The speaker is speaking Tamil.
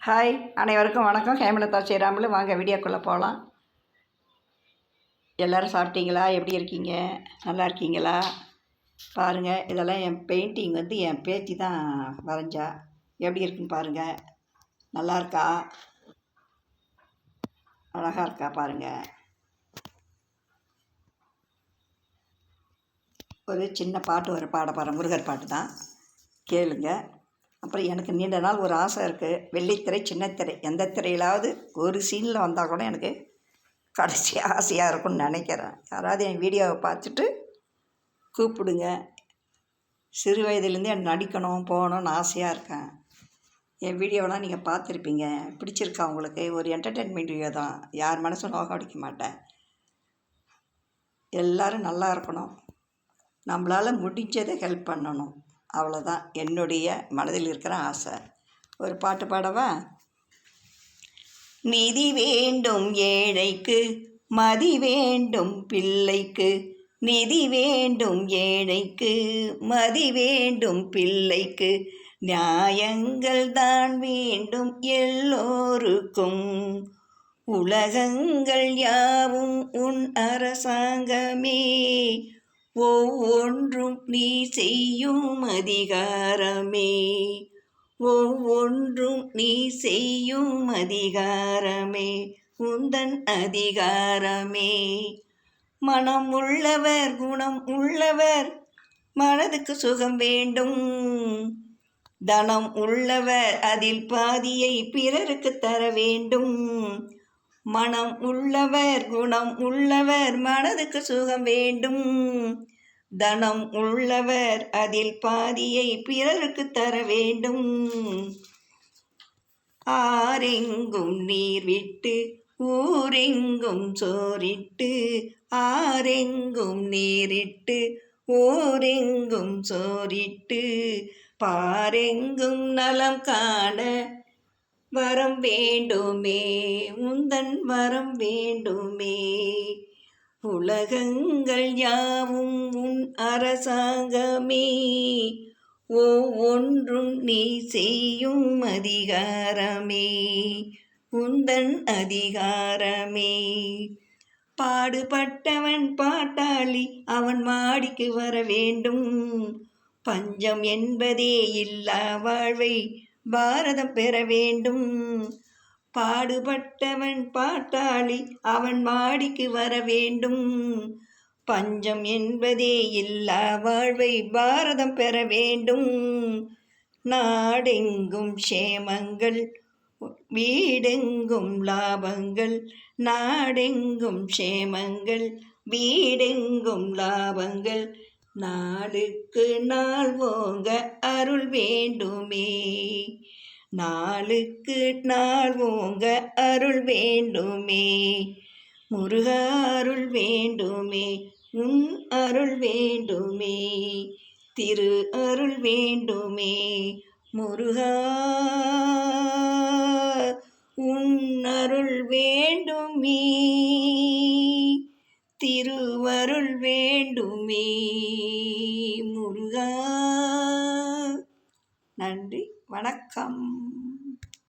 ஹாய், அனைவருக்கும் வணக்கம். ஹேமலதா ஸ்ரீராமுலு. வாங்க வீடியோக்குள்ளே போகலாம். எல்லோரும் சாப்பிட்டீங்களா? எப்படி இருக்கீங்க? நல்லா இருக்கீங்களா? பாருங்கள், இதெல்லாம் என் பெயிண்டிங் என் பேத்தி தான் வரைஞ்சா. எப்படி இருக்குன்னு பாருங்கள். நல்லா இருக்கா? அழகாக இருக்கா? பாருங்கள். ஒரு சின்ன பாட்டு ஒரு பாட போகிறேன். முருகர் பாட்டு தான், கேளுங்க. அப்புறம் எனக்கு நீண்ட நாள் ஒரு ஆசை இருக்குது. வெள்ளித்திரை, சின்னத்திரை, எந்த திரையிலாவது ஒரு சீனில் வந்தால் கூட எனக்கு கடைசி ஆசையாக இருக்கும்னு நினைக்கிறேன். யாராவது என் வீடியோவை பார்த்துட்டு கூப்பிடுங்க. சிறு வயதுலேருந்தே எனக்கு நடிக்கணும், போகணுன்னு ஆசையாக இருக்கேன். என் வீடியோவெலாம் நீங்கள் பார்த்துருப்பீங்க. பிடிச்சிருக்கா உங்களுக்கு? ஒரு என்டர்டெயின்மெண்ட் வீடியோ தான். யார் மனசும் நோக அடிக்க மாட்டேன். எல்லோரும் நல்லா இருக்கணும். நம்மளால் முடிஞ்சதை ஹெல்ப் பண்ணணும். அவ்வளோதான் என்னுடைய மனதில் இருக்கிற ஆசை. ஒரு பாட்டு பாடவா? நிதி வேண்டும் ஏழைக்கு, மதி வேண்டும் பிள்ளைக்கு. நிதி வேண்டும் ஏழைக்கு, மதி வேண்டும் பிள்ளைக்கு. நியாயங்கள் தான் வேண்டும் எல்லோருக்கும். உலகங்கள் யாவும் உன் அரசாங்கமே. ஒவ்வொன்றும் நீ செய்யும் அதிகாரமே. ஒவ்வொன்றும் நீ செய்யும் அதிகாரமே. உந்தன் அதிகாரமே. மனம் உள்ளவர், குணம் உள்ளவர், மனதுக்கு சுகம் வேண்டும். தனம் உள்ளவர், அதில் பாதியை பிறருக்கு தர வேண்டும். மனம் உள்ளவர், குணம் உள்ளவர், மனதுக்கு சுகம் வேண்டும். தனம் உள்ளவர், அதில் பாதியை பிறருக்கு தர வேண்டும். ஆரெங்கும் நீர் விட்டு, ஊரெங்கும் சோறிட்டு. ஆரெங்கும் நீரிட்டு, ஊரெங்கும் சோறிட்டு. பாரெங்கும் நலம் காண வரம் வேண்டுமே. உந்தன் வரம் வேண்டுமே. உலகங்கள் யாவும் உன் அரசாங்கமே. ஒவ்வொன்றும் நீ செய்யும் அதிகாரமே. உந்தன் அதிகாரமே. பாடுபட்டவன் பாட்டாளி, அவன் மாடிக்கு வர வேண்டும். பஞ்சம் என்பதே இல்லா வாழ்வை பாரதம் பெற வேண்டும். பாடுபட்டவன் பாட்டாளி, அவன் மாடிக்கு வர வேண்டும். பஞ்சம் என்பதே இல்லா வாழ்வை பாரதம் பெற வேண்டும். நாடெங்கும் க்ஷேமங்கள், வீடெங்கும் லாபங்கள். நாடெங்கும் க்ஷேமங்கள், வீடெங்கும் லாபங்கள். நாளுக்கு நாள் ஓங்க அருள் வேண்டுமே. நாளுக்கு நாள் ஓங்க அருள் வேண்டுமே. முருகா அருள் வேண்டுமே. உன் அருள் வேண்டுமே. திரு அருள் வேண்டுமே. முருகா உன் அருள் வேண்டுமே. திருவருள் வேண்டுமே. முருகா. நன்றி, வணக்கம்.